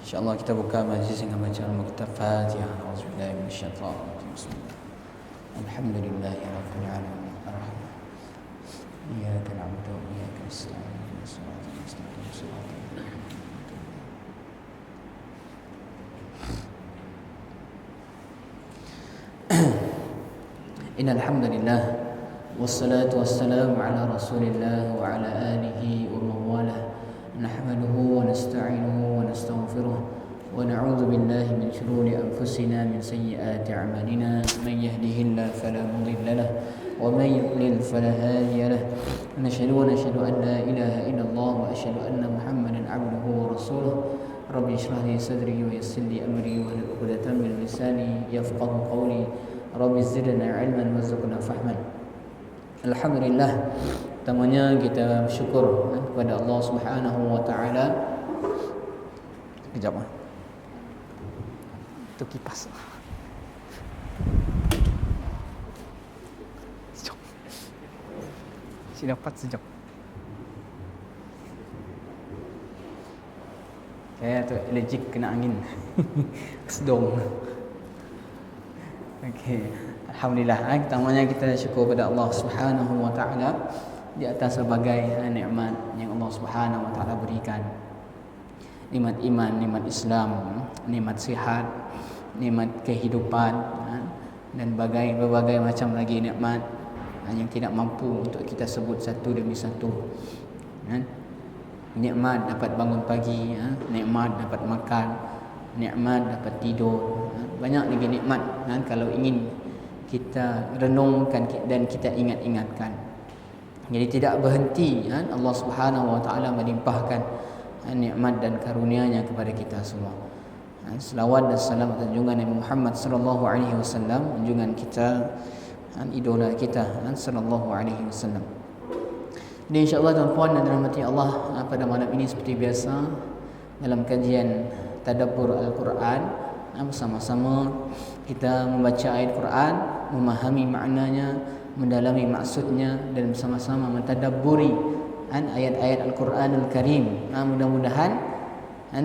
InsyaAllah kita buka majlis dengan bacaan kitab Fatihah. Auzubillahi minasyaitanir rajim. Bismillah. Alhamdulillahi rabbil alamin. Arrahman. Iyyaka na'budu wa iyyaka nasta'in. Ihdinas siratal mustaqim. Siratal ladzina an'amta 'alaihim. Innal hamdalillah wassalatu wassalamu ala Rasulillah wa ala alihi wa man walah. Nahmaduhu wa nasta'inuhu wa nastaghfiruh wa na'udzu billahi min shururi anfusina min sayyiati a'malina man yahdihillahu fala mudilla lahu wa man yudlil fala hadiya lahu. Nashhadu an la ilaha illallah wa ashhadu anna Muhammadan 'abduhu wa rasuluh. Rabbi shrah li sadri wa yassir li amri wa hlul 'uqdatam min lisani yafqahu qawli. Rabbi zidna 'ilman warzuqna fahman. Alhamdulillah, pertamanya kita bersyukur kepada Allah Subhanahu wa taala. Kejap itu kipas. Sejak. Si dapat sejak. Saya tu allergic kena angin. Sedong. Okey. Alhamdulillah, pertamanya kita syukur kepada Allah Subhanahu wa taala di atas berbagai nikmat yang Allah Subhanahu wa taala berikan. Nikmat iman, nikmat Islam, nikmat sihat, nikmat kehidupan, dan berbagai macam lagi nikmat yang tidak mampu untuk kita sebut satu demi satu. Nikmat dapat bangun pagi, nikmat dapat makan, nikmat dapat tidur. Banyak lagi nikmat kalau ingin kita renungkan dan kita ingat-ingatkan. Jadi tidak berhenti Allah Subhanahu wa taala melimpahkan nikmat dan karunia-Nya kepada kita semua. Selawat dan salam atas junjungan Nabi Muhammad sallallahu alaihi wasallam, junjungan kita, idola kita sallallahu alaihi wasallam. Dan insya-Allah tuan-puan dan rahmati Allah, pada malam ini seperti biasa dalam kajian tadabbur Al-Quran, bersama-sama kita membaca ayat Quran, memahami maknanya, mendalami maksudnya, dan bersama-sama mentadabburi ayat-ayat Al-Quranul Karim. Mudah-mudahan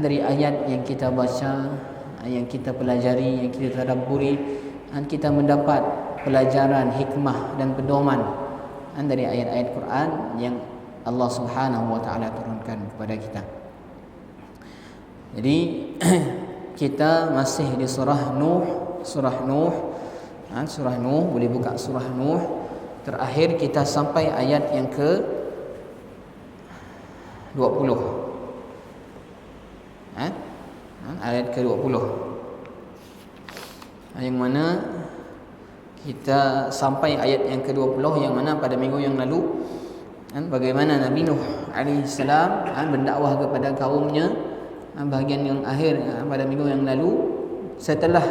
dari ayat yang kita baca, yang kita pelajari, yang kita tadabburi, kita mendapat pelajaran, hikmah dan pedoman dari ayat-ayat Quran yang Allah Subhanahu wa taala turunkan kepada kita. Jadi kita masih di surah Nuh. Surah Nuh, boleh buka surah Nuh. Terakhir kita sampai ayat yang ke 20. Ayat ke 20. Yang mana kita sampai ayat yang ke 20, yang mana pada minggu yang lalu bagaimana Nabi Nuh alaihi salam mendakwah kepada kaumnya. Bahagian yang akhir pada minggu yang lalu, setelah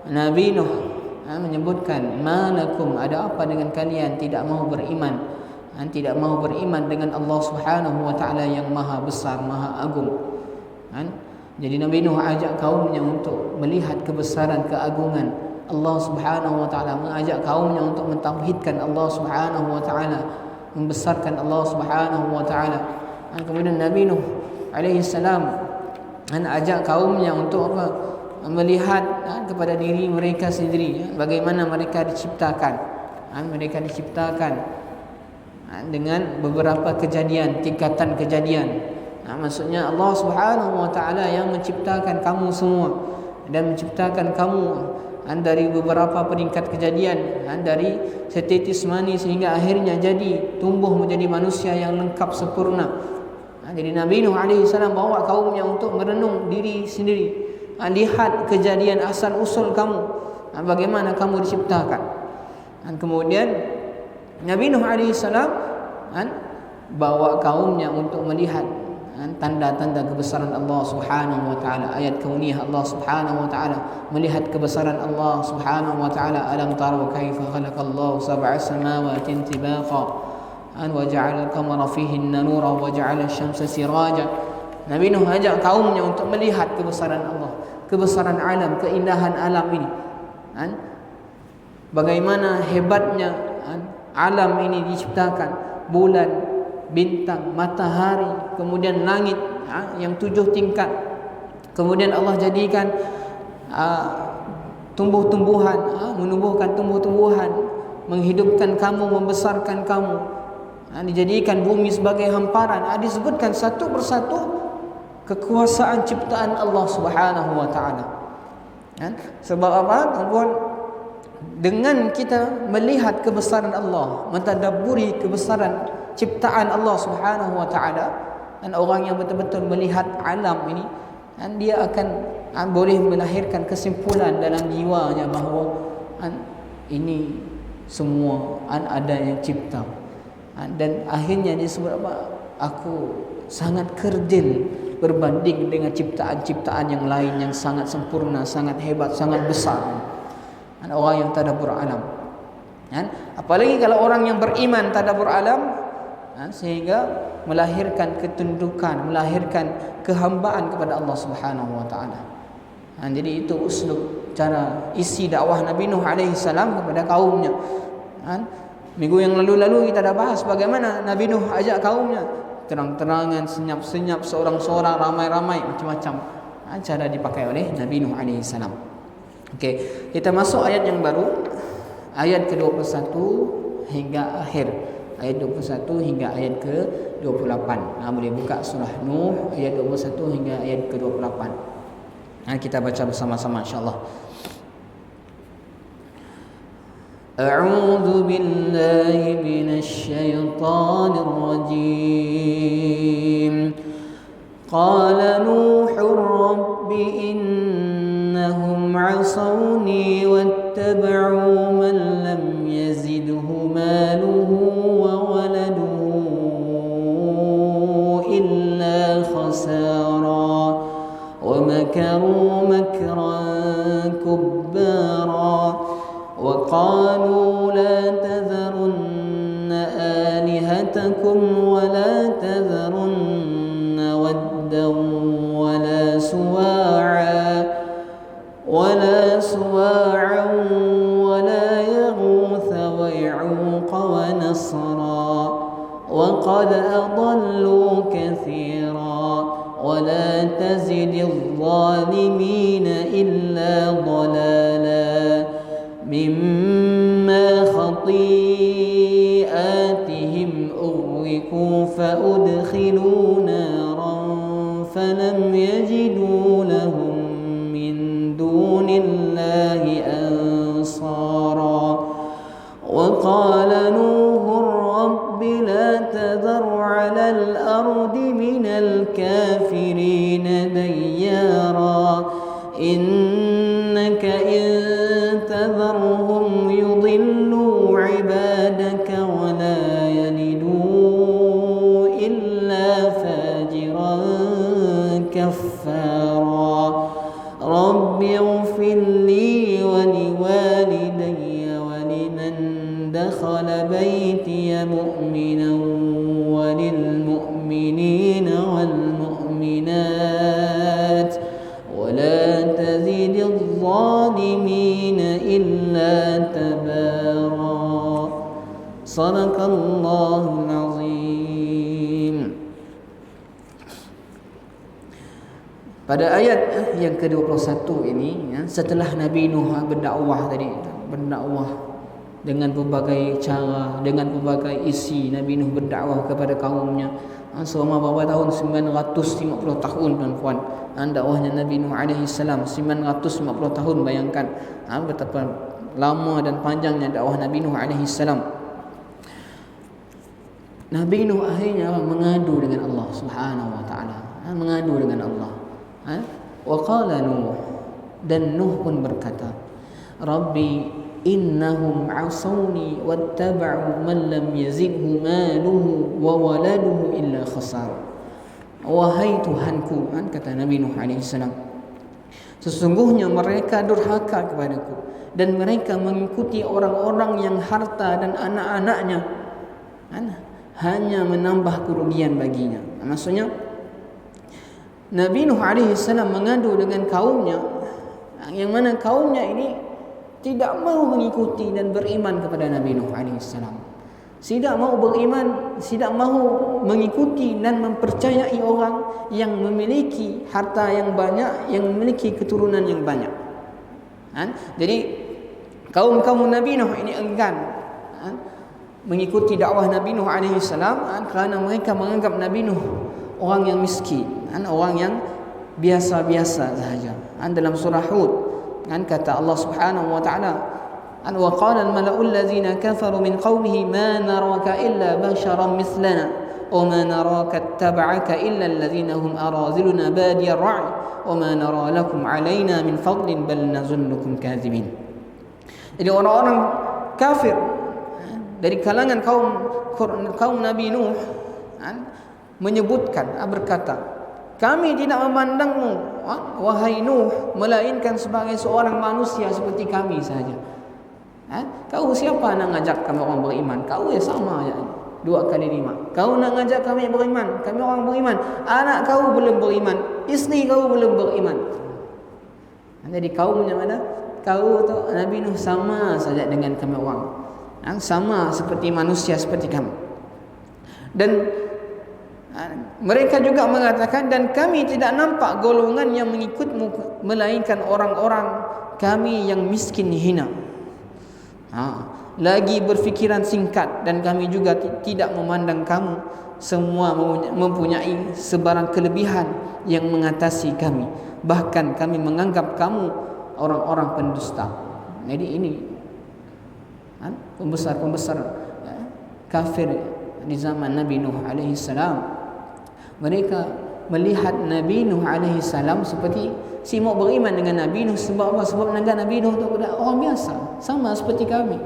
Nabi Nuh menyebutkan, malakum, ada apa dengan kalian tidak mahu beriman, tidak mahu beriman dengan Allah Subhanahu wa taala yang maha besar, maha agung. Jadi Nabi Nuh ajak kaumnya untuk melihat kebesaran, keagungan Allah Subhanahu wa taala, mengajak kaumnya untuk mentauhidkan Allah Subhanahu wa taala, membesarkan Allah Subhanahu wa taala. Kemudian Nabi Nuh alaihi salam ajak kaumnya untuk apa? Melihat kepada diri mereka sendiri, bagaimana mereka diciptakan. Mereka diciptakan dengan beberapa kejadian, tingkatan kejadian. Maksudnya Allah Subhanahu wa taala yang menciptakan kamu semua dan menciptakan kamu dari beberapa peringkat kejadian, dari setitis mani sehingga akhirnya jadi tumbuh menjadi manusia yang lengkap sempurna. Jadi Nabi Nuh alaihi salam bawa kaumnya untuk merenung diri sendiri. Lihat kejadian asal usul kamu, bagaimana kamu diciptakan. Kemudian Nabi Nuh alaihi salam bawa kaumnya untuk melihat tanda-tanda kebesaran Allah Subhanahu wa taala, ayat kauniyah Allah Subhanahu wa taala, melihat kebesaran Allah Subhanahu wa taala. Alam taru kaifa khalaqallahu sab'a samawati tibaqa wa ja'ala al-qamara fihinna nuran wa ja'ala asy-syamsa sirajan. Nabi Nuh ajak kaumnya untuk melihat kebesaran Allah, kebesaran alam, keindahan alam ini. Bagaimana hebatnya alam ini diciptakan, bulan, bintang, matahari, kemudian langit yang 7 tingkat, Kemudian Allah jadikan tumbuh-tumbuhan, menumbuhkan tumbuh-tumbuhan, menghidupkan kamu, membesarkan kamu, dijadikan bumi sebagai hamparan. Disebutkan satu persatu kekuasaan ciptaan Allah Subhanahu wa taala. Sebab apa? Dengan kita melihat kebesaran Allah, mentadabburi kebesaran ciptaan Allah Subhanahu wa taala, dan orang yang betul-betul melihat alam ini, dan dia akan boleh melahirkan kesimpulan dalam jiwanya bahawa ini semua ada yang cipta. Dan akhirnya dia sebut apa? Aku sangat kerdil berbanding dengan ciptaan-ciptaan yang lain yang sangat sempurna, sangat hebat, sangat besar. Orang yang tadabbur alam. Apalagi kalau orang yang beriman tadabbur alam, sehingga melahirkan ketundukan, melahirkan kehambaan kepada Allah Subhanahu wa taala. Jadi itu uslub, cara isi dakwah Nabi Nuh alaihi salam kepada kaumnya. Minggu yang lalu kita dah bahas bagaimana Nabi Nuh ajak kaumnya, terang-terangan, senyap-senyap, seorang-seorang, ramai-ramai, macam-macam cara dipakai oleh Nabi Nuh alaihi salam. Okey, kita masuk ayat yang baru, ayat ke-21 hingga akhir. Ayat 21 hingga ayat ke-28. Boleh buka surah Nuh ayat 21 hingga ayat ke-28. Kita baca bersama-sama insya-Allah. A'udzu billahi minasy syaithanir rajim. Qala Nuhur rabbi innahum 'asawni wattaba'u man lam yazidhu maluhu wa waladuhu illa khasara wa makaru makran kubbara wa qalu la tadharunna alihatakum wa la tadharunna waddan wa la suwa'a ولا سواعا ولا يغوث ويعوق ونصرا وقد أضلوا كثيرا ولا تزد الظالمين إلا ضلالا مما خطيئاتهم أغرقوا فأدخلوا نارا فلم يجدوا لهم دون الله أنصارا وقال نوح رب لا تذر على الأرض من الكافرين ديارا إنك إن تذرهم يضلوا عبادك ولا يلدوا إلا فاجرا كفارا رب اغفر لي ولوالدي ولمن دخل بيتي مؤمنا وللمؤمنين والمؤمنات ولا تزد الظالمين إلا تبارا صدق الله العظيم. Pada ayat yang ke-21 ini, setelah Nabi Nuh berdakwah dengan berbagai cara, dengan berbagai isi, Nabi Nuh berdakwah kepada kaumnya selama berapa tahun? 950 tahun tuan-tuan. Dakwahnya Nabi Nuh alaihi salam 950 tahun. Bayangkan betapa lama dan panjangnya dakwah Nabi Nuh alaihi salam. Nabi Nuh akhirnya mengadu dengan Allah Subhanahu wa taala. Mengadu dengan Allah. Wa qala Nuh, dan Nuh pun berkata, Rabbi innahum 'asawni wattaba'u man lam yazidhu maluhu wa waladuhu illa khasar. Wahai Tuhanku, kata Nabi Nuh alaihi salam, sesungguhnya mereka durhaka kepadaku dan mereka mengikuti orang-orang yang harta dan anak-anaknya hanya menambah kerugian baginya. Maksudnya Nabi Nuh alaihi salam mengadu dengan kaumnya, yang mana kaumnya ini tidak mau mengikuti dan beriman kepada Nabi Nuh alaihi salam. tidak mau beriman, tidak mau mengikuti dan mempercayai orang yang memiliki harta yang banyak, yang memiliki keturunan yang banyak. Jadi kaum Nabi Nuh ini enggan mengikuti dakwah Nabi Nuh alaihi salam kerana mereka menganggap Nabi Nuh orang yang miskin, orang yang biasa-biasa sahaja. Dalam surah Hud kata Allah Subhanahu wa taala, wa qala al-mala'u allazina kafaru min qaumihi ma naraka illa basharan mithlana wa ma naraka ittaba'aka illa allazina hum araziluna badiyar ra'i wa ma nara lakum 'alaina min fadlin bal nazunnukum kadhibin. Jadi orang-orang kafir dari kalangan kaum Nabi Nuh menyebutkan, berkata, kami tidak memandangmu wahai Nuh melainkan sebagai seorang manusia seperti kami saja. Kau siapa nak ngajak kami orang beriman? Kau sama aja. 2 kali 5. Kau nak ngajak kami beriman, kami orang beriman. Anak kau belum beriman, isteri kau belum beriman. Jadi kaumnya mana? Kau tu Nabi Nuh sama saja dengan kami orang. Sama seperti manusia seperti kami. Dan mereka juga mengatakan, dan kami tidak nampak golongan yang mengikutmu melainkan orang-orang kami yang miskin hina. Lagi berfikiran singkat, dan kami juga tidak memandang kamu semua mempunyai sebarang kelebihan yang mengatasi kami. Bahkan kami menganggap kamu orang-orang pendusta. Jadi ini pembesar-pembesar kafir di zaman Nabi Nuh alaihi salam, mereka melihat Nabi Nuh alaihi salam seperti si mau beriman dengan Nabi Nuh. Sebab apa? Sebab Nabi Nuh itu orang biasa, sama seperti kami.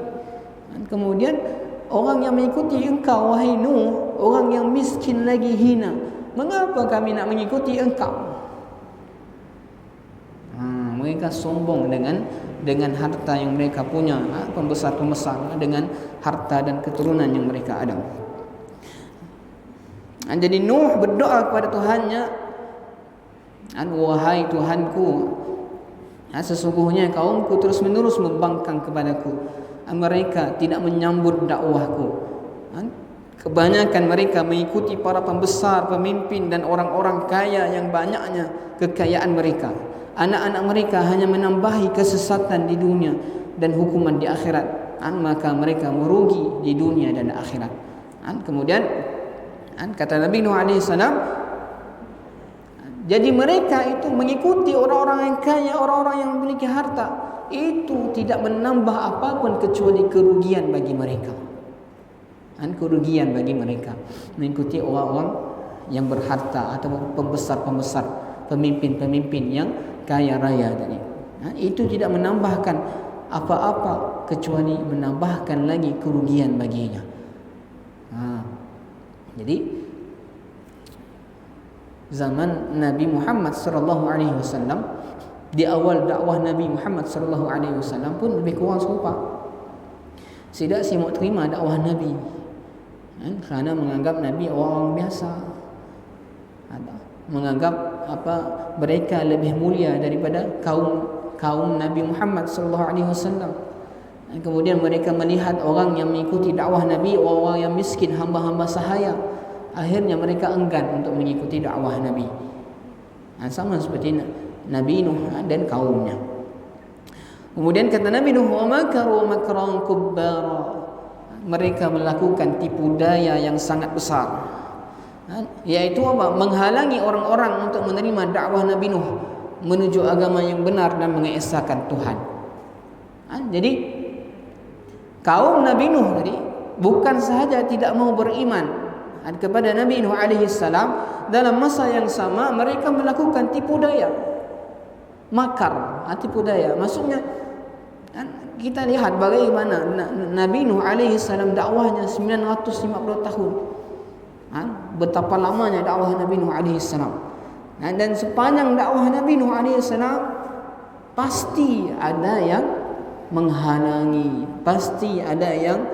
Dan kemudian orang yang mengikuti engkau wahai Nuh, orang yang miskin lagi hina, mengapa kami nak mengikuti engkau? Mereka sombong dengan harta yang mereka punya, pembesar-pembesar dengan harta dan keturunan yang mereka ada. Jadi Nuh berdoa kepada Tuhannya, wahai Tuhanku, sesungguhnya kaumku terus menerus membangkang kepadaku. Mereka tidak menyambut dakwahku. Kebanyakan mereka mengikuti para pembesar, pemimpin dan orang-orang kaya yang banyaknya kekayaan mereka. Anak-anak mereka hanya menambahi kesesatan di dunia dan hukuman di akhirat. Maka mereka merugi di dunia dan akhirat. Kemudian kata Nabi Nuh AS, jadi mereka itu mengikuti orang-orang yang kaya, orang-orang yang memiliki harta. Itu tidak menambah apapun kecuali kerugian bagi mereka. Kerugian bagi mereka mengikuti orang-orang yang berharta atau pembesar-pembesar, pemimpin-pemimpin yang kaya raya tadi. Itu tidak menambahkan apa-apa kecuali menambahkan lagi kerugian baginya. Jadi zaman Nabi Muhammad sallallahu alaihi wasallam, di awal dakwah Nabi Muhammad sallallahu alaihi wasallam pun lebih kurang serupa. Tidak si mau terima dakwah Nabi, kerana menganggap Nabi orang biasa, menganggap mereka lebih mulia daripada kaum Nabi Muhammad sallallahu alaihi wasallam. Kemudian mereka melihat orang yang mengikuti dakwah Nabi, orang yang miskin, hamba-hamba sahaya. Akhirnya mereka enggan untuk mengikuti dakwah Nabi. Sama seperti Nabi Nuh dan kaumnya. Kemudian kata Nabi Nuh, wa makaru makran kubbara. Mereka melakukan tipu daya yang sangat besar. Yaitu apa? Menghalangi orang-orang untuk menerima dakwah Nabi Nuh menuju agama yang benar dan mengesahkan Tuhan. Jadi kaum Nabi Nuh tadi bukan sahaja tidak mau beriman kepada Nabi Nuh alaihi salam, dalam masa yang sama mereka melakukan tipu daya, makar. Tipu daya maksudnya kita lihat bagaimana Nabi Nuh alaihi salam dakwahnya 950 tahun. Betapa lamanya dakwah Nabi Nuh alaihi salam. Dan sepanjang dakwah Nabi Nuh alaihi salam pasti ada yang menghalangi, pasti ada yang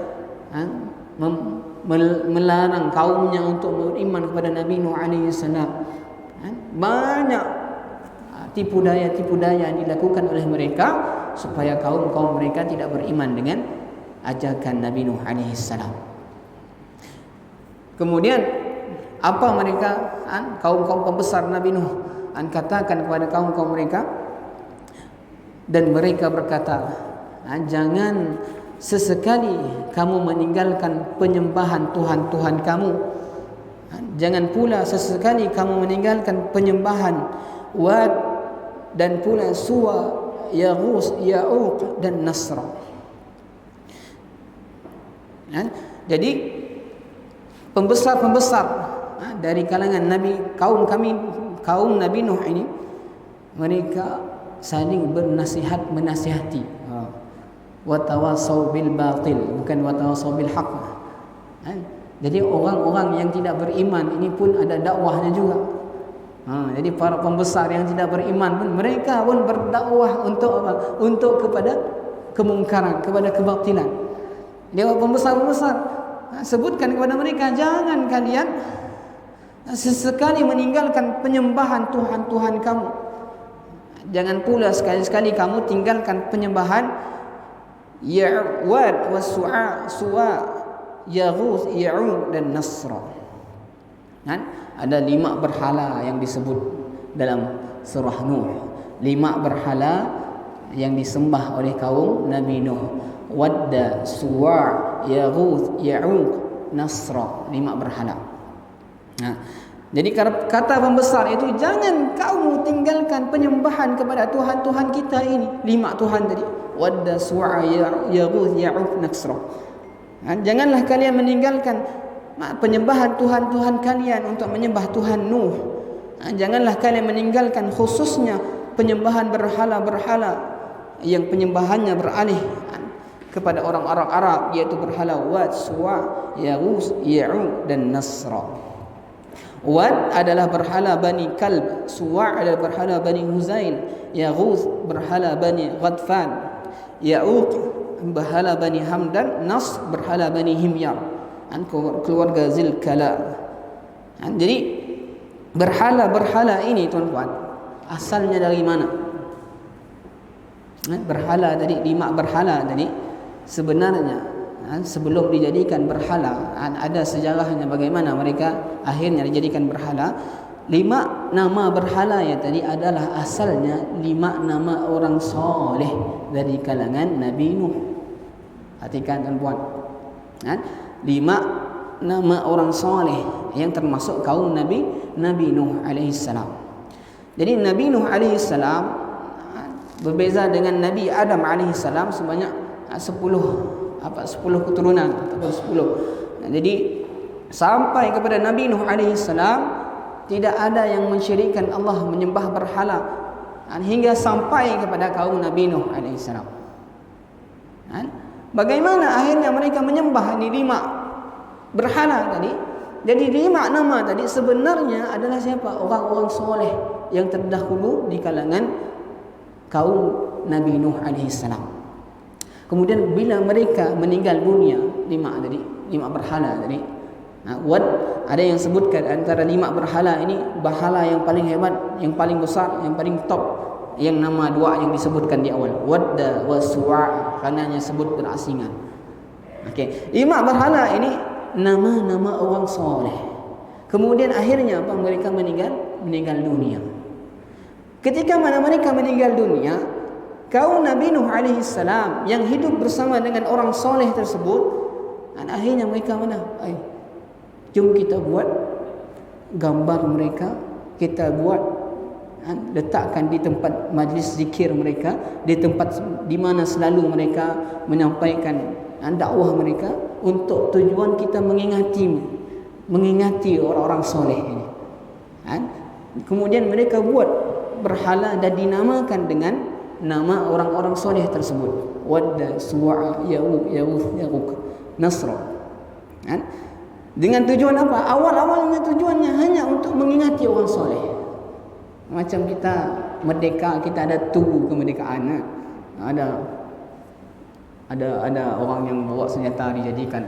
melarang kaumnya untuk beriman kepada Nabi Nuh alaihi salam. Banyak tipu daya yang dilakukan oleh mereka supaya kaum mereka tidak beriman dengan ajakan Nabi Nuh alaihi salam. Kemudian apa mereka kaum-kaum pembesar Nabi Nuh katakan kepada kaum-kaum mereka, dan mereka berkata, jangan sesekali kamu meninggalkan penyembahan Tuhan-Tuhan kamu, jangan pula sesekali kamu meninggalkan penyembahan Wad dan pula Suwa, Yaghus, Ya'uq dan Nasra. Jadi pembesar-pembesar dari kalangan Nabi, kaum Nabi Nuh ini, mereka saling menasihati. Wa tawasaw bil batil, bukan wa tawasaw bil haqq. Jadi orang-orang yang tidak beriman ini pun ada dakwahnya juga. Jadi para pembesar yang tidak beriman pun mereka pun berdakwah untuk apa? Untuk kepada kemungkaran, kepada kebatilan. Dia pembesar-pembesar sebutkan kepada mereka, jangan kalian sesekali meninggalkan penyembahan Tuhan-Tuhan kamu. Jangan pula sekali-sekali kamu tinggalkan penyembahan Ya'wad wa Suwa, Yaghus, Ya'uq dan Nasra. Ada 5 berhala yang disebut dalam surah Nuh. 5 berhala yang disembah oleh kaum Nabi Nuh. Wadda, Suwa, Yaghus, Ya'uq, Nasra. 5 berhala. Jadi kata pembesar itu, jangan kamu tinggalkan penyembahan kepada Tuhan-Tuhan kita ini. 5 Tuhan tadi. Wadda, Suwa, Yaghus, Ya'uq, Nasra. Janganlah kalian meninggalkan penyembahan Tuhan-Tuhan kalian untuk menyembah Tuhan Nuh. Janganlah kalian meninggalkan khususnya penyembahan berhala-berhala yang penyembahannya beralih kepada orang-orang Arab, yaitu berhala Wad, Suwa, Yaghus, Ya'uq dan Nasra. Wad adalah berhala Bani Kalb, Suwa adalah berhala Bani Huzail, Yaghus berhala Bani Ghadfan, Ya'uq berhala Bani Hamdan, Nas berhala Bani Himyar, keluarga Zilkala. Jadi berhala-berhala ini tuan-tuan, asalnya dari mana? Berhala tadi, 5 berhala tadi sebenarnya sebelum dijadikan berhala, ada sejarahnya bagaimana mereka akhirnya dijadikan berhala. 5 nama berhala yang tadi adalah asalnya 5 nama orang soleh dari kalangan Nabi Nuh. Perhatikan tuan-tuan, 5 nama orang soleh yang termasuk kaum Nabi Nuh alaihissalam. Jadi Nabi Nuh alaihissalam berbeza dengan Nabi Adam alaihissalam sebanyak 10 keturunan atau 10. Jadi sampai kepada Nabi Nuh alaihissalam tidak ada yang mensyirikkan Allah, menyembah berhala, hingga sampai kepada kaum Nabi Nuh alaihissalam. Bagaimana akhirnya mereka menyembah ini 5 berhala tadi? Jadi 5 nama tadi sebenarnya adalah siapa? Orang-orang soleh yang terdahulu di kalangan kaum Nabi Nuh alaihissalam. Kemudian bila mereka meninggal dunia, 5 berhala tadi. Wad, ada yang sebutkan antara 5 berhala ini berhala yang paling hebat, yang paling besar, yang paling top, yang nama 2 yang disebutkan di awal, Wadda wa Suwa, karenanya sebut berasingan. Okey, 5 berhala ini nama-nama orang soleh. Kemudian akhirnya apa? Mereka meninggal dunia. Ketika mana mereka meninggal dunia, kaum Nabi Nuh alaihissalam yang hidup bersama dengan orang soleh tersebut, dan akhirnya mereka mana? Jom kita buat gambar mereka, kita buat letakkan di tempat majlis zikir mereka, di tempat di mana selalu mereka menyampaikan dakwah mereka, untuk tujuan kita mengingati orang-orang soleh ini. Kemudian mereka buat berhala dan dinamakan dengan nama orang-orang soleh tersebut, Wadda, Suwa, Ya'uq, Ya'uq, Nasra. Dengan tujuan apa? Awal-awalnya tujuannya hanya untuk mengingati orang soleh. Macam kita merdeka, kita ada tugu kemerdekaan. Ada orang yang bawa senjata dijadikan.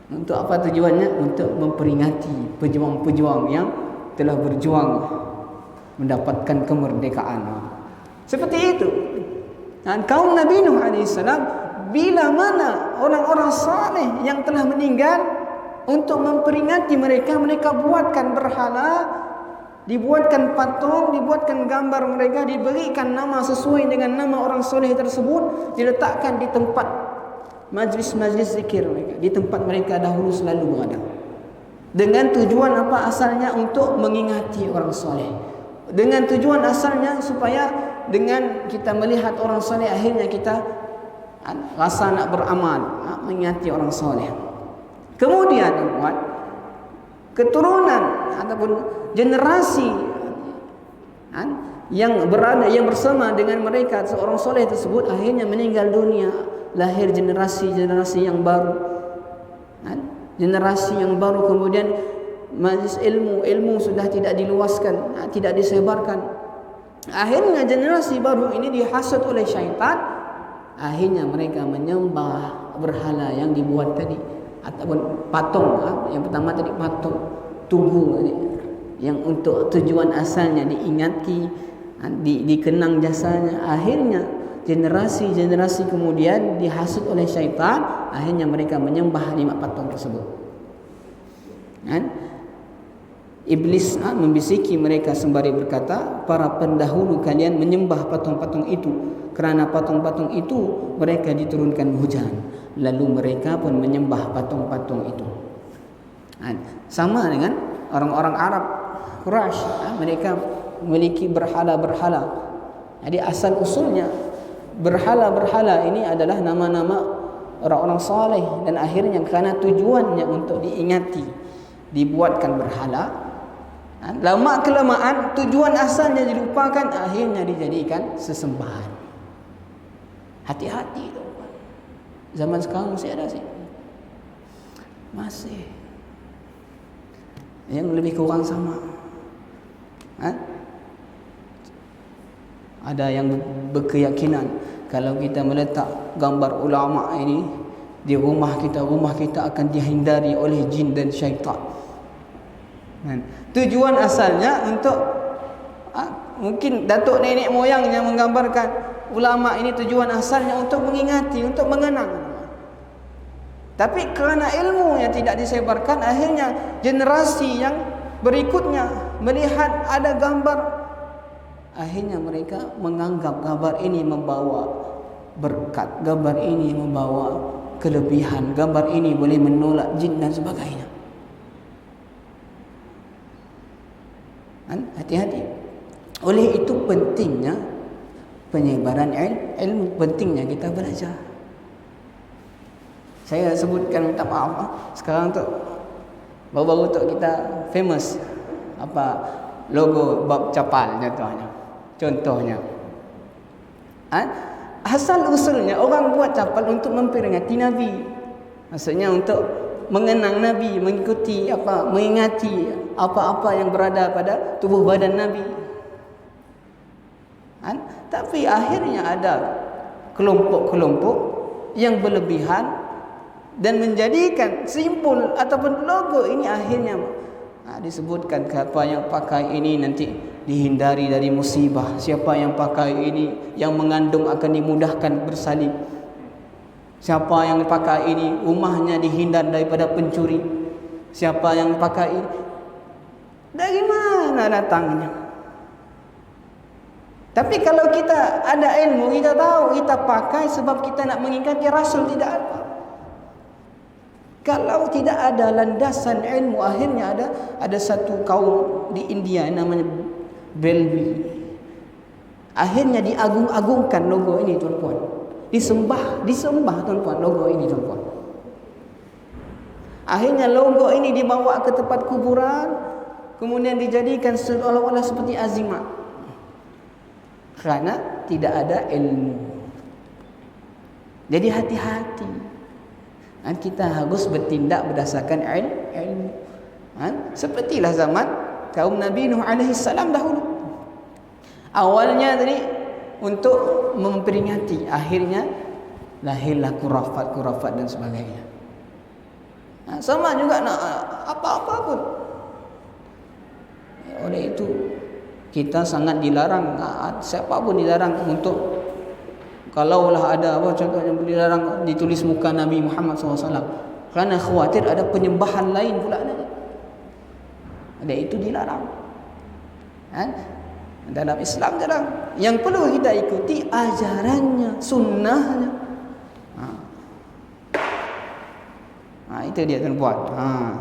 Untuk apa tujuannya? Untuk memperingati pejuang-pejuang yang telah berjuang mendapatkan kemerdekaan. Seperti itu. Dan kaum Nabi Nuh alaihissalam, bila mana orang-orang saleh yang telah meninggal, untuk memperingati mereka, mereka buatkan berhala, dibuatkan patung, dibuatkan gambar mereka, diberikan nama sesuai dengan nama orang soleh tersebut, diletakkan di tempat majlis-majlis zikir mereka, di tempat mereka dahulu selalu berada. Dengan tujuan apa asalnya? Untuk mengingati orang soleh. Dengan tujuan asalnya supaya dengan kita melihat orang soleh, akhirnya kita rasa nak beramal, mengingati orang soleh. Kemudian keturunan ataupun generasi yang berada, yang bersama dengan mereka seorang soleh tersebut, akhirnya meninggal dunia, lahir generasi yang baru, generasi yang baru. Kemudian majlis ilmu sudah tidak diluaskan, tidak disebarkan. Akhirnya generasi baru ini dihasut oleh syaitan. Akhirnya mereka menyembah berhala yang dibuat tadi, ataupun patung. Yang pertama tadi patung tubuh tadi, yang untuk tujuan asalnya diingati, dikenang jasanya. Akhirnya generasi kemudian dihasut oleh syaitan. Akhirnya mereka menyembah 5 patung tersebut. Iblis membisiki mereka sembari berkata, para pendahulu kalian menyembah patung-patung itu, kerana patung-patung itu mereka diturunkan hujan, lalu mereka pun menyembah patung-patung itu. Sama dengan orang-orang Arab Quraisy, mereka memiliki berhala-berhala. Jadi asal usulnya berhala-berhala ini adalah nama-nama orang-orang saleh, dan akhirnya kerana tujuannya untuk diingati, dibuatkan berhala. Lama kelamaan tujuan asalnya dilupakan, akhirnya dijadikan sesembahan. Hati-hati tu. Zaman sekarang masih ada sih. Masih. Yang lebih kurang sama. Ada yang berkeyakinan kalau kita meletak gambar ulama ini di rumah kita akan dihindari oleh jin dan syaitan. Tujuan asalnya untuk mungkin datuk nenek moyang yang menggambarkan ulama ini, tujuan asalnya untuk mengingati, untuk mengenang. Tapi kerana ilmunya tidak disebarkan, akhirnya generasi yang berikutnya melihat ada gambar, akhirnya mereka menganggap gambar ini membawa berkat, gambar ini membawa kelebihan, gambar ini boleh menolak jin dan sebagainya. Hati-hati. Oleh itu pentingnya penyebaran ilmu, pentingnya kita belajar. Saya sebutkan, minta maaf, sekarang tu baru-baru tu kita famous logo bab capal contohnya. Asal usulnya orang buat capal untuk memperingati Nabi. Maksudnya untuk mengenang Nabi, mengikuti mengingati apa-apa yang berada pada tubuh badan Nabi. Tapi akhirnya ada kelompok-kelompok yang berlebihan dan menjadikan simbol ataupun logo ini akhirnya disebutkan siapa yang pakai ini nanti dihindari dari musibah, siapa yang pakai ini yang mengandung akan dimudahkan bersalin, siapa yang pakai ini rumahnya dihindar daripada pencuri, siapa yang pakai ini. Dari mana datangnya? Tapi kalau kita ada ilmu, kita tahu, kita pakai sebab kita nak mengingati Rasul, tidak apa. Kalau tidak ada landasan ilmu, akhirnya ada satu kaum di India namanya Belvi. Akhirnya diagung-agungkan logo ini, tuan-puan. Disembah tuan-puan logo ini, tuan-puan. Akhirnya logo ini dibawa ke tempat kuburan, kemudian dijadikan seolah-olah seperti azimat. Kerana tidak ada ilmu. Jadi hati-hati. Kita harus bertindak berdasarkan ilmu. Sepertilah zaman kaum Nabi Nuh alaihi salam dahulu. Awalnya tadi untuk memperingati, akhirnya lahirlah khurafat dan sebagainya. Sama juga nak apa-apa pun. Oleh itu kita sangat dilarang, siapa pun dilarang untuk, kalaulah ada contohnya dilarang ditulis muka Nabi Muhammad SAW, kerana khawatir ada penyembahan lain pula nanti. Dan itu dilarang. Dalam Islam jarang. Yang perlu kita ikuti ajarannya, sunnahnya. Itu dia tuan-puan.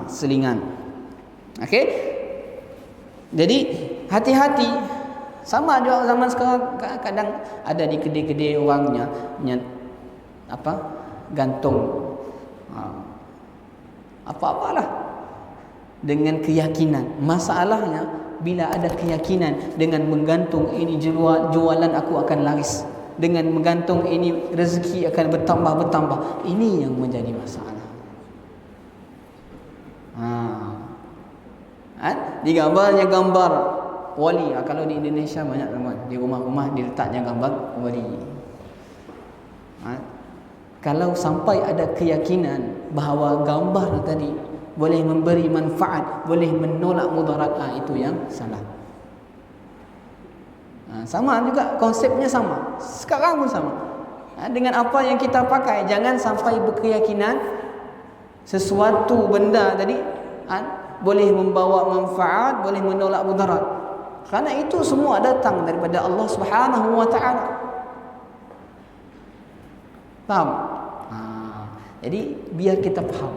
Selingan. Okey. Jadi hati-hati. Sama juga zaman sekarang, kadang ada di kedai-kedai orangnya gantung apa-apalah dengan keyakinan. Masalahnya bila ada keyakinan dengan menggantung ini jualan aku akan laris, dengan menggantung ini rezeki akan bertambah. Ini yang menjadi masalah. Digambarnya gambar wali. Kalau di Indonesia banyak teman, di rumah-rumah diletaknya gambar wali. Kalau sampai ada keyakinan bahawa gambar tadi boleh memberi manfaat, boleh menolak mudarat, itu yang salah. Sama juga, konsepnya sama. Sekarang pun sama. Dengan apa yang kita pakai, jangan sampai berkeyakinan sesuatu benda tadi boleh membawa manfaat, boleh menolak mudarat. Kerana itu semua datang daripada Allah Subhanahu wa taala. Faham? Jadi biar kita faham,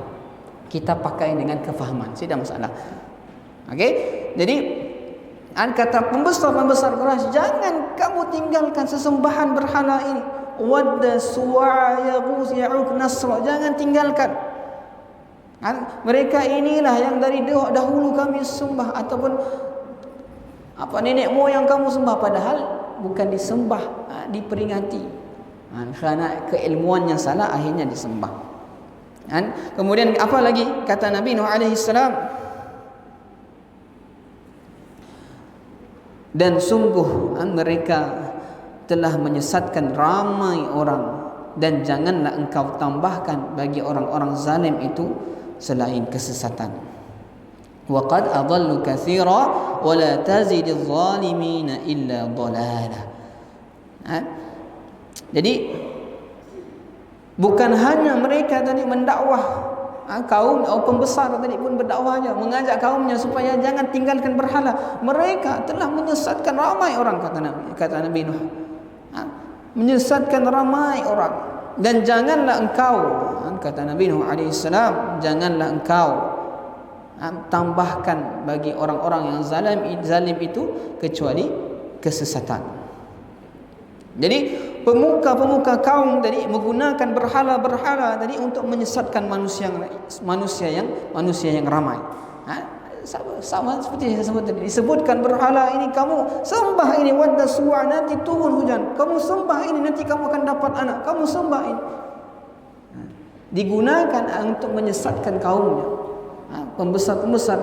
kita pakai dengan kefahaman, tidak masalah. Okey? Jadi kata pembesar Quraisy, jangan kamu tinggalkan sesembahan berhala ini. Wadda su'a yaghus ya'uq nasra, jangan tinggalkan. Mereka inilah yang dari dahulu kami sembah, ataupun nenek moyang kamu sembah, padahal bukan disembah, diperingati. Kerana keilmuan yang salah akhirnya disembah. Kemudian apa lagi kata Nabi Nuh alaihi salam? Dan sungguh mereka telah menyesatkan ramai orang, dan janganlah engkau tambahkan bagi orang-orang zalim itu selain kesesatan. Wa qad adallu katsira wa la tazididz zalimina illa dhalala. Jadi bukan hanya mereka tadi mendakwah, kaum atau pembesar tadi pun berdakwahnya, mengajak kaumnya supaya jangan tinggalkan berhala. Mereka telah menyesatkan ramai orang, kata Nabi Nuh. Menyesatkan ramai orang. Dan janganlah engkau, kata Nabi Nuh alaihissalam, janganlah engkau tambahkan bagi orang-orang yang zalim itu kecuali kesesatan. Jadi pemuka-pemuka kaum tadi menggunakan berhala-berhala tadi untuk menyesatkan manusia yang ramai. Sama seperti saya sebut tadi, disebutkan berhala ini, kamu sembah ini, wadda su'a, nanti turun hujan. Kamu sembah ini, nanti kamu akan dapat anak. Kamu sembah ini. Digunakan untuk menyesatkan kaumnya. Pembesar-pembesar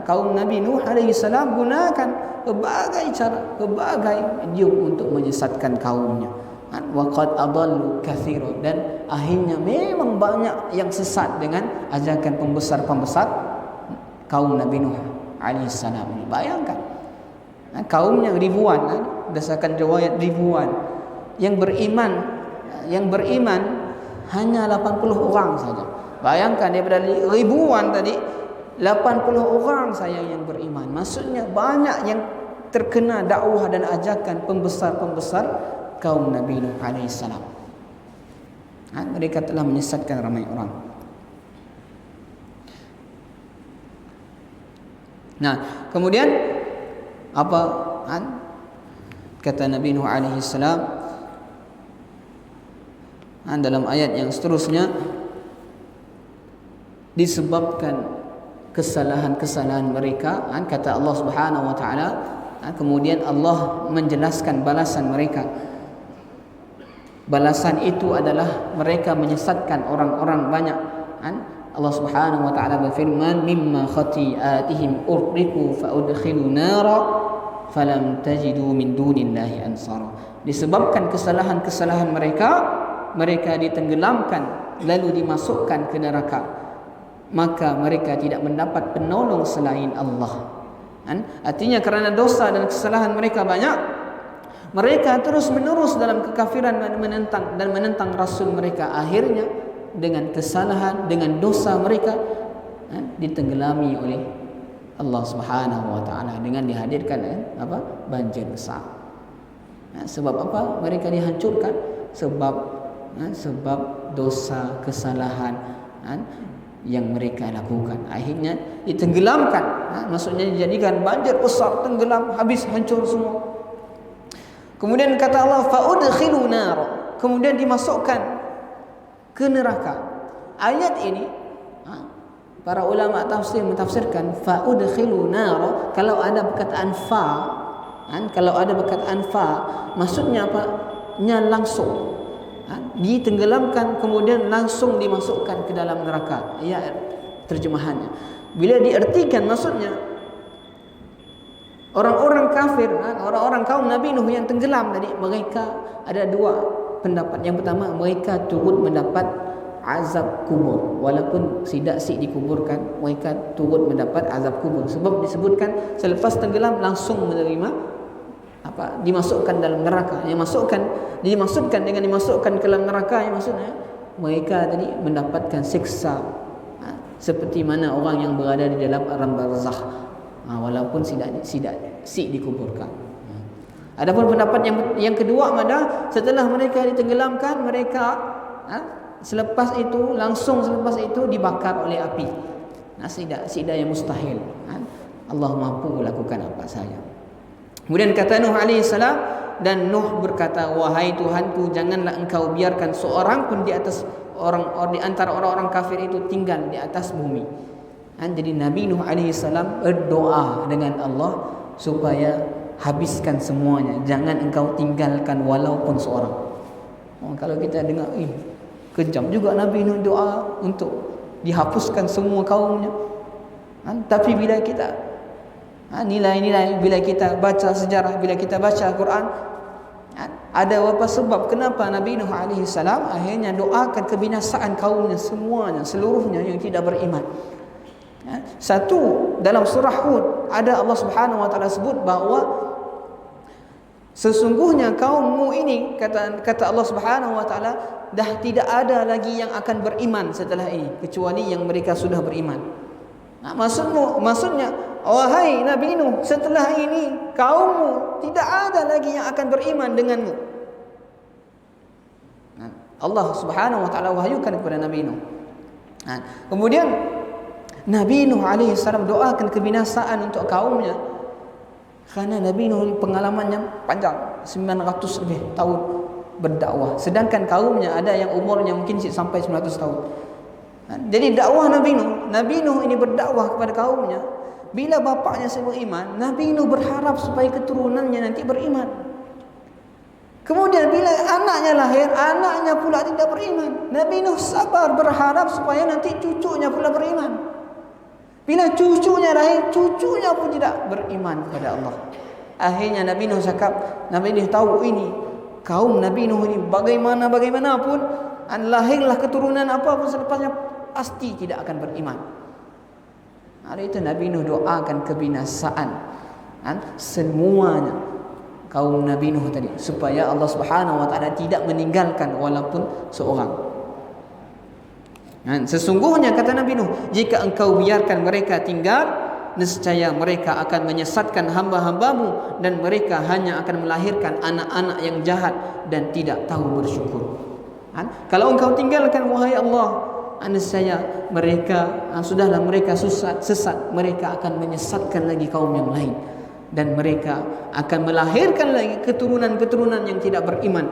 kaum Nabi Nuh alaihi salam gunakan berbagai cara, berbagai medium untuk menyesatkan kaumnya. Wa qad adallu katsira, dan akhirnya memang banyak yang sesat dengan ajakan pembesar-pembesar kaum Nabi Nuh alaihi salam. Bayangkan, kaumnya ribuan, berdasarkan riwayat ribuan, yang beriman hanya 80 orang saja. Bayangkan daripada ribuan tadi 80 orang saja yang beriman. Maksudnya banyak yang terkena dakwah dan ajakan pembesar-pembesar kaum Nabi Nuh alaihi salam. Mereka telah menyesatkan ramai orang. Nah, kemudian apa kata Nabi Nuh alaihi salam dalam ayat yang seterusnya, disebabkan kesalahan-kesalahan mereka, kata Allah Subhanahu wa taala, kemudian Allah menjelaskan balasan mereka. Balasan itu adalah mereka menyesatkan orang-orang banyak. Allah Subhanahu wa taala berfirman, mimma khati'atihim urriku fa udkhilu nara falam tajidu min dunillahi ansara. Disebabkan kesalahan-kesalahan mereka ditenggelamkan lalu dimasukkan ke neraka, maka mereka tidak mendapat penolong selain Allah. Artinya kerana dosa dan kesalahan mereka banyak, mereka terus menerus dalam kekafiran dan menentang Rasul mereka. Akhirnya dengan kesalahan, dengan dosa mereka, ditenggelami oleh Allah Subhanahu wa taala dengan dihadirkan banjir besar. Sebab apa mereka dihancurkan? Sebab dosa, kesalahan yang mereka lakukan. Akhirnya ditenggelamkan. Maksudnya dijadikan banjir besar, tenggelam, habis, hancur semua. Kemudian kata Allah, fa'udkhilu nar, kemudian dimasukkan ke neraka. Ayat ini para ulama tafsir mentafsirkan fa'udkhilu nar, kalau ada perkataan fa, maksudnya apa? Nya langsung ditenggelamkan kemudian langsung dimasukkan ke dalam neraka. Ya, terjemahannya. Bila diartikan maksudnya orang-orang kafir, orang-orang kaum Nabi Nuh yang tenggelam tadi, mereka ada dua pendapat. Yang pertama, mereka turut mendapat azab kubur, walaupun tidak dikuburkan, mereka turut mendapat azab kubur. Sebab disebutkan selepas tenggelam langsung menerima dimasukkan dalam neraka. Dimasukkan dengan dimasukkan ke dalam neraka, yang maksudnya mereka tadi mendapatkan siksa seperti mana orang yang berada di dalam alam barzakh, walaupun tidak dikuburkan. Adapun pendapat yang kedua, setelah mereka ditenggelamkan, mereka selepas itu dibakar oleh api. Tidak yang mustahil. Allah mampu melakukan apa saja. Kemudian kata Nuh alaihissalam, dan Nuh berkata, wahai Tuhanku, janganlah engkau biarkan seorang pun di antara orang-orang kafir itu tinggal di atas bumi. Jadi Nabi Nuh alaihissalam berdoa dengan Allah supaya habiskan semuanya, jangan engkau tinggalkan walaupun seorang. Kalau kita dengar, kejam juga Nabi Nuh doa untuk dihapuskan semua kaumnya. Tapi bila kita nilai-nilai, bila kita baca sejarah, bila kita baca Al-Quran, ada beberapa sebab kenapa Nabi Nuh alaihissalam akhirnya doakan kebinasaan kaumnya semuanya, seluruhnya yang tidak beriman. Satu, dalam surah Hud ada Allah Subhanahu wa taala sebut bahawa sesungguhnya kaummu ini, kata Allah Subhanahu wa taala, dah tidak ada lagi yang akan beriman setelah ini kecuali yang mereka sudah beriman. Maksudnya, wahai Nabi Nuh, setelah ini kaummu tidak ada lagi yang akan beriman denganmu. Allah Subhanahu wa taala wahyukan kepada Nabi Nuh. Kemudian Nabi Nuh alaihi salam doakan kebinasaan untuk kaumnya, kerana Nabi Nuh pengalamannya panjang, 900 lebih tahun berdakwah, sedangkan kaumnya ada yang umurnya mungkin sampai 900 tahun. Jadi dakwah Nabi Nuh ini berdakwah kepada kaumnya. Bila bapaknya beriman, Nabi Nuh berharap supaya keturunannya nanti beriman. Kemudian bila anaknya lahir, anaknya pula tidak beriman. Nabi Nuh sabar berharap supaya nanti cucunya pula beriman. Bila cucunya lahir, cucunya pun tidak beriman kepada Allah. Akhirnya Nabi Nuh cakap, Nabi Nuh tahu ini kaum Nabi Nuh ini bagaimanapun, lahirlah keturunan apapun selepasnya pasti tidak akan beriman. Hari itu Nabi Nuh doakan kebinasaan semuanya kaum Nabi Nuh tadi, supaya Allah Subhanahu wa taala tidak meninggalkan walaupun seorang. Sesungguhnya kata Nabi Nuh, jika engkau biarkan mereka tinggal, nescaya mereka akan menyesatkan hamba-hambamu, dan mereka hanya akan melahirkan anak-anak yang jahat dan tidak tahu bersyukur. Kalau engkau tinggalkan, wahai Allah, nescaya mereka sudahlah mereka sesat, mereka akan menyesatkan lagi kaum yang lain, dan mereka akan melahirkan lagi keturunan-keturunan yang tidak beriman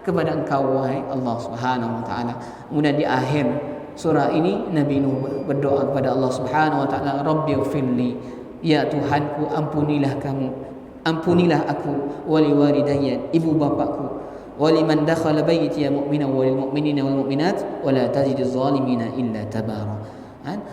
kepada engkau, wahai Allah Subhanahu wa taala. Kemudian di akhir surah ini Nabi Nuh berdoa kepada Allah Subhanahu wa taala, Rabbighfirli, ya Tuhanku, ampunilah aku, wali walidayya, ibu bapakku, waliman dakhala baiti mu'mina walil mu'minina wal mu'minat wala tazidiz zalimina illa tabara.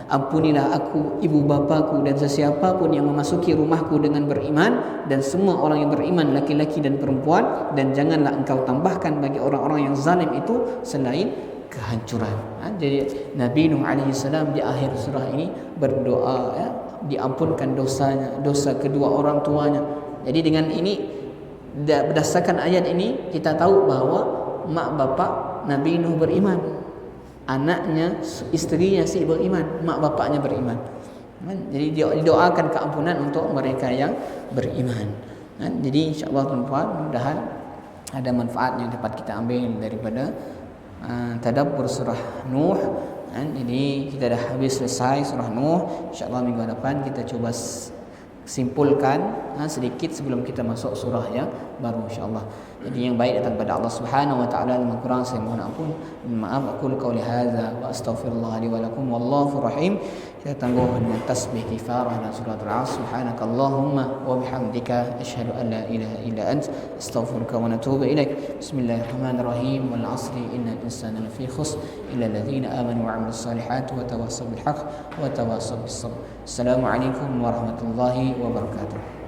Ampunilah aku, ibu bapakku, dan sesiapa pun yang memasuki rumahku dengan beriman, dan semua orang yang beriman, laki-laki dan perempuan, dan janganlah engkau tambahkan bagi orang-orang yang zalim itu selain kehancuran. Jadi Nabi Nuh alaihi salam di akhir surah ini berdoa, diampunkan dosanya, dosa kedua orang tuanya. Jadi dengan ini, berdasarkan ayat ini, kita tahu bahawa mak bapak Nabi Nuh beriman. anaknya, isterinya si beriman, mak bapaknya beriman. Jadi didoakan keampunan untuk mereka yang beriman. Jadi insya-Allah tuan-tuan, mudah-mudahan ada manfaat yang dapat kita ambil daripada tadabbur surah Nuh. Jadi kita dah habis selesai surah Nuh. Insya-Allah minggu depan kita cuba simpulkan sedikit sebelum kita masuk surah yang baru insya-Allah. Jadi yang baik datang pada Allah Subhanahu wa taala, yang kurang saya mohon ampun. Maaf, aku qauli hadza wa astaghfirullah li wa lakum wallahu rahim. Kita tangguh dengan tasbih kifarah dan suratul Asr. Subhanakallahumma wa bihamdika asyhadu an la ilaha illa ant astaghfiruka wa atubu ilaik. Bismillahirrahmanirrahim. Wal 'asri innal insana lafi khusr illa alladziina aamanu wa 'amilus salihati wa tawassaw bil haqq wa tawassaw bis sabr. Assalamualaikum warahmatullahi wabarakatuh.